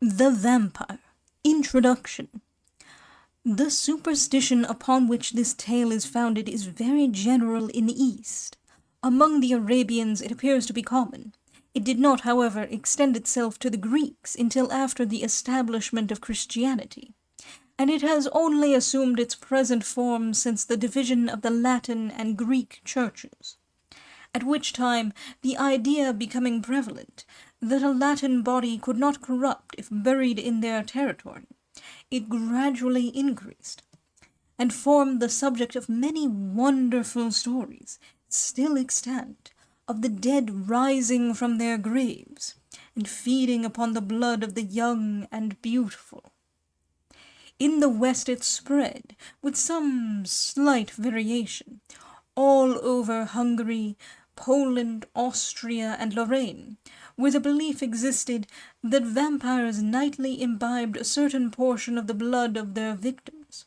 The Vampire. Introduction. The superstition upon which this tale is founded is very general in the East. Among the Arabians it appears to be common. It did not, however, extend itself to the Greeks until after the establishment of Christianity, and it has only assumed its present form since the division of the Latin and Greek churches, at which time, the idea becoming prevalent that a Latin body could not corrupt if buried in their territory, it gradually increased, and formed the subject of many wonderful stories, still extant, of the dead rising from their graves, and feeding upon the blood of the young and beautiful. In the West it spread, with some slight variation, all over Hungary, Poland, Austria, and Lorraine, where the belief existed that vampires nightly imbibed a certain portion of the blood of their victims,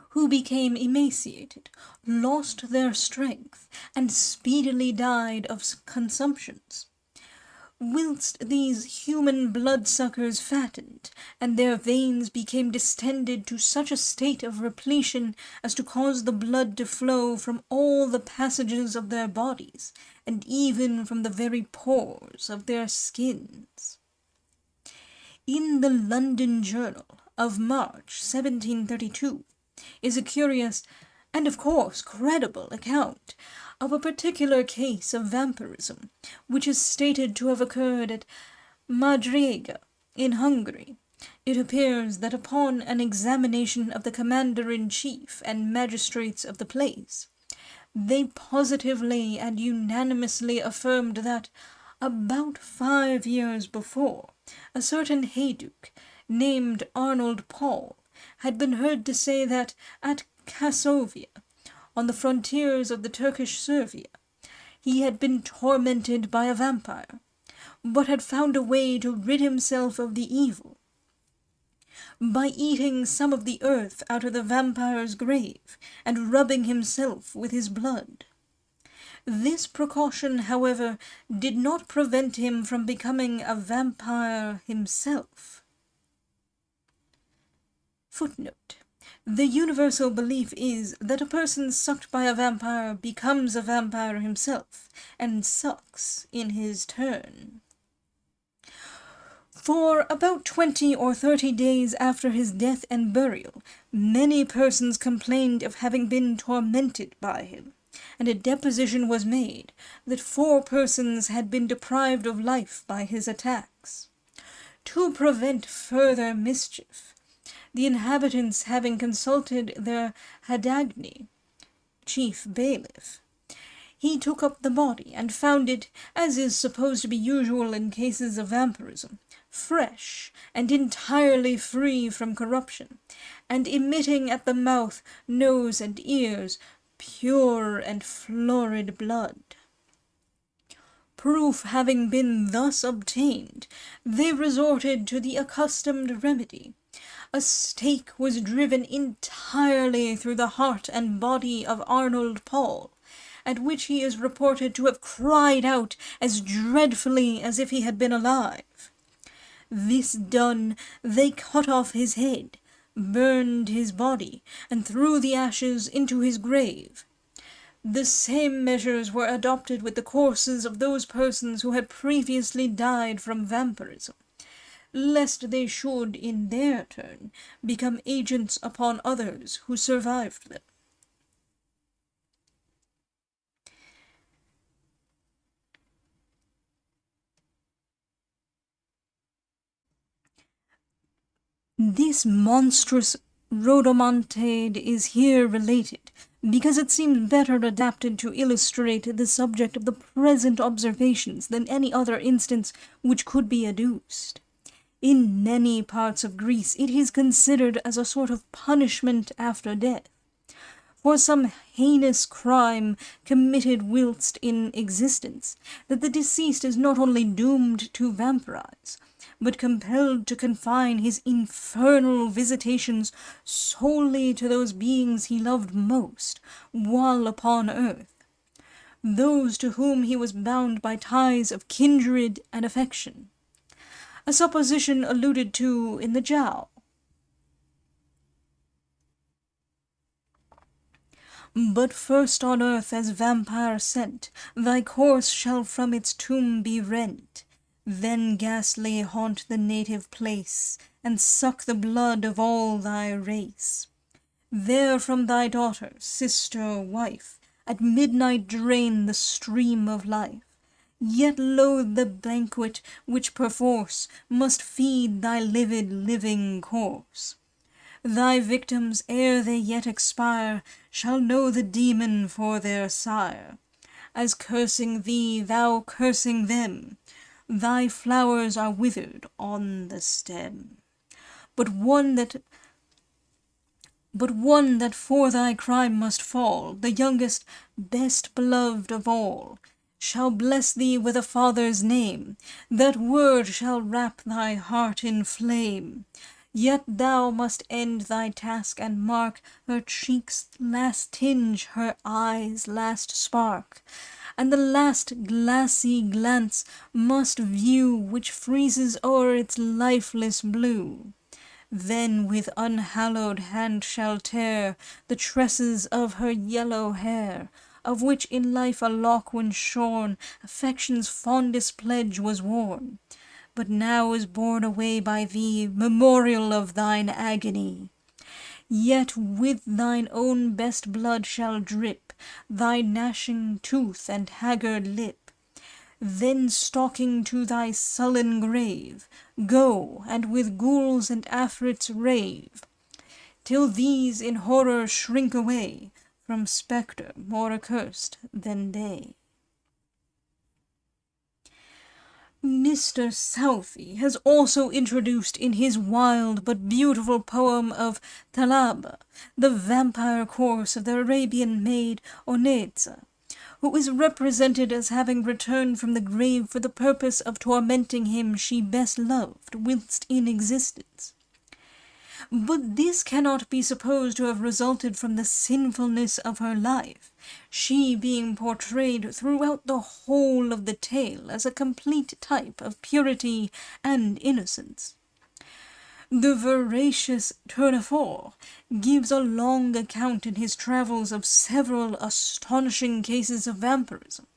who became emaciated, lost their strength, and speedily died of consumptions, whilst these human bloodsuckers fattened, and their veins became distended to such a state of repletion as to cause the blood to flow from all the passages of their bodies, and even from the very pores of their skins. In the London Journal of March 1732 is a curious, and of course credible, account of a particular case of vampirism, which is stated to have occurred at Madriga, in Hungary. It appears that upon an examination of the commander-in-chief and magistrates of the place, they positively and unanimously affirmed that, about 5 years before, a certain Hayduke, named Arnold Paul, had been heard to say that at Kassovia, on the frontiers of the Turkish Servia, he had been tormented by a vampire, but had found a way to rid himself of the evil by eating some of the earth out of the vampire's grave and rubbing himself with his blood. This precaution, however, did not prevent him from becoming a vampire himself. Footnote. The universal belief is that a person sucked by a vampire becomes a vampire himself, and sucks in his turn. For about 20 or 30 days after his death and burial, many persons complained of having been tormented by him, and a deposition was made that 4 persons had been deprived of life by his attacks. To prevent further mischief, the inhabitants having consulted their Hadagni, chief bailiff, he took up the body and found it, as is supposed to be usual in cases of vampirism, fresh and entirely free from corruption, and emitting at the mouth, nose, and ears pure and florid blood. Proof having been thus obtained, they resorted to the accustomed remedy. A stake was driven entirely through the heart and body of Arnold Paul, at which he is reported to have cried out as dreadfully as if he had been alive. This done, they cut off his head, burned his body, and threw the ashes into his grave. The same measures were adopted with the corpses of those persons who had previously died from vampirism, lest they should, in their turn, become agents upon others who survived them. This monstrous rhodomontade is here related, because it seems better adapted to illustrate the subject of the present observations than any other instance which could be adduced. In many parts of Greece it is considered as a sort of punishment after death, for some heinous crime committed whilst in existence, that the deceased is not only doomed to vampirize, but compelled to confine his infernal visitations solely to those beings he loved most while upon earth, those to whom he was bound by ties of kindred and affection. a supposition alluded to in the Jiao. But first on earth as vampire sent, thy corse shall from its tomb be rent, then ghastly haunt the native place, and suck the blood of all thy race. There from thy daughter, sister, wife, at midnight drain the stream of life, yet loathe the banquet which perforce must feed thy livid living corse. Thy victims, ere they yet expire, shall know the demon for their sire. As cursing thee, thou cursing them, thy flowers are withered on the stem. But one that for thy crime must fall, the youngest, best beloved of all, shall bless thee with a father's name, that word shall wrap thy heart in flame. Yet thou must end thy task and mark her cheek's last tinge, her eye's last spark, and the last glassy glance must view which freezes o'er its lifeless blue. Then with unhallowed hand shall tear the tresses of her yellow hair, of which in life a lock when shorn, affection's fondest pledge was worn, but now is borne away by thee, memorial of thine agony. Yet with thine own best blood shall drip thy gnashing tooth and haggard lip. Then stalking to thy sullen grave, go, and with ghouls and afrits rave, till these in horror shrink away from spectre more accursed than they. Mr. Southey has also introduced in his wild but beautiful poem of Talaba the vampire course of the Arabian maid Oneza, who is represented as having returned from the grave for the purpose of tormenting him she best loved whilst in existence. But this cannot be supposed to have resulted from the sinfulness of her life, she being portrayed throughout the whole of the tale as a complete type of purity and innocence. The veracious Tournefort gives a long account in his travels of several astonishing cases of vampirism,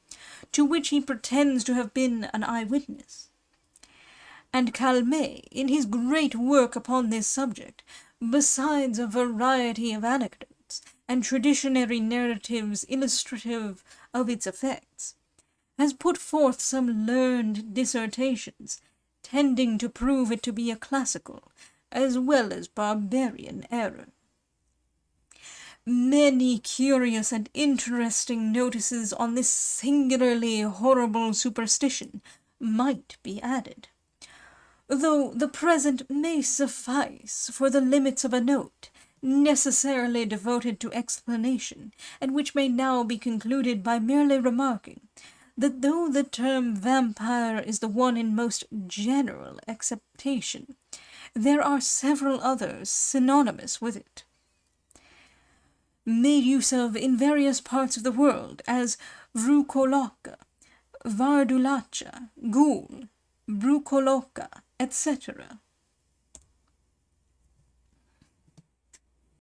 to which he pretends to have been an eyewitness. And Calmet, in his great work upon this subject, besides a variety of anecdotes and traditionary narratives illustrative of its effects, has put forth some learned dissertations, tending to prove it to be a classical as well as barbarian error. Many curious and interesting notices on this singularly horrible superstition might be added, though the present may suffice for the limits of a note, necessarily devoted to explanation, and which may now be concluded by merely remarking that though the term vampire is the one in most general acceptation, there are several others synonymous with it, made use of in various parts of the world, as Vrukoloka, Vardulacha, Ghoul, Brukoloka, etc.,